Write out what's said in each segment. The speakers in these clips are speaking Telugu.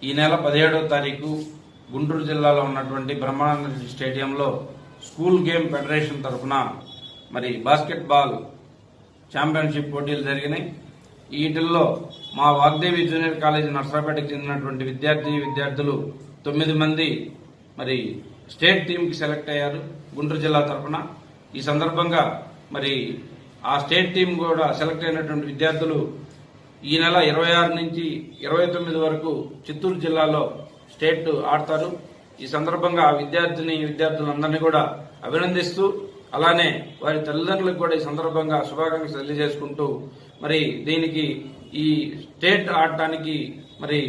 ఈ నెల 17వ తారీఖు గుంటూరు జిల్లాలో ఉన్నటువంటి బ్రహ్మానంద స్టేడియంలో స్కూల్ గేమ్ ఫెడరేషన్ తరఫున మరి బాస్కెట్బాల్ ఛాంపియన్షిప్ పోటీలు జరిగినాయి. వీటిల్లో మా వాగ్దేవి జూనియర్ కాలేజీ నర్సరాపేటకు చెందినటువంటి విద్యార్థులు 9 మంది మరి స్టేట్ టీంకి సెలెక్ట్ అయ్యారు గుంటూరు జిల్లా తరఫున. ఈ సందర్భంగా మరి ఆ స్టేట్ టీం కూడా సెలెక్ట్ అయినటువంటి విద్యార్థులు ఈ నెల 26 నుంచి 29 వరకు చిత్తూరు జిల్లాలో స్టేట్ ఆడతారు. ఈ సందర్భంగా ఆ విద్యార్థులందరినీ కూడా అభినందిస్తూ అలానే వారి తల్లిదండ్రులకు కూడా ఈ సందర్భంగా శుభాకాంక్షలు తెలియజేసుకుంటూ మరి దీనికి ఈ స్టేట్ ఆడటానికి మరి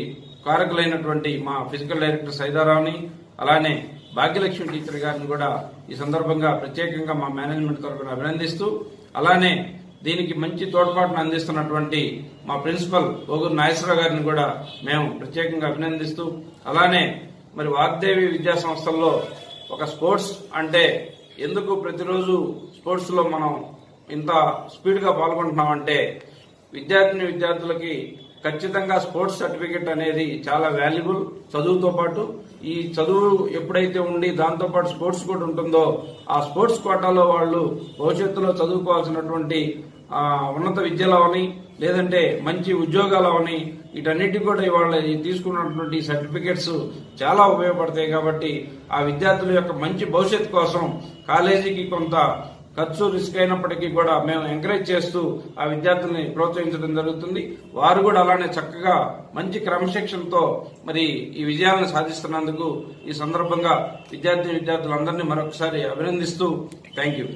కారకులైనటువంటి మా ఫిజికల్ డైరెక్టర్ సైదారావుని అలానే భాగ్యలక్ష్మి టీచర్ గారిని కూడా ఈ సందర్భంగా ప్రత్యేకంగా మా మేనేజ్మెంట్ తరఫున అభినందిస్తూ అలానే దీనికి మంచి తోడ్పాటును అందిస్తున్నటువంటి మా ప్రిన్సిపల్ ఓగూరు నాగేశ్వరరావు గారిని కూడా మేము ప్రత్యేకంగా అభినందిస్తూ అలానే మరి వాగ్దేవి విద్యా సంస్థల్లో ఒక స్పోర్ట్స్ అంటే ఎందుకు ప్రతిరోజు స్పోర్ట్స్ లో మనం ఇంత స్పీడ్ గా పాల్గొంటున్నామంటే విద్యార్థులకి ఖచ్చితంగా స్పోర్ట్స్ సర్టిఫికెట్ అనేది చాలా వాల్యుబుల్. చదువుతో పాటు ఈ చదువు ఎప్పుడైతే ఉండి దాంతో పాటు స్పోర్ట్స్ కూడా ఉంటుందో ఆ స్పోర్ట్స్ కోటాలో వాళ్ళు భవిష్యత్తులో చదువుకోవాల్సినటువంటి ఉన్నత విద్యలవని లేదంటే మంచి ఉద్యోగాలవని వీటన్నిటి కూడా ఇవాళ తీసుకున్నటువంటి సర్టిఫికెట్స్ చాలా ఉపయోగపడతాయి. కాబట్టి ఆ విద్యార్థుల యొక్క మంచి భవిష్యత్తు కోసం కాలేజీకి కొంత ఖర్చు రిస్క్ అయినప్పటికీ కూడా మేము ఎంకరేజ్ చేస్తూ ఆ విద్యార్థుల్ని ప్రోత్సహించడం జరుగుతుంది. వారు కూడా అలానే చక్కగా మంచి క్రమశిక్షణతో మరి ఈ విజయాలను సాధిస్తున్నందుకు ఈ సందర్భంగా విద్యార్థులందరినీ మరొకసారి అభినందిస్తూ థ్యాంక్ యూ.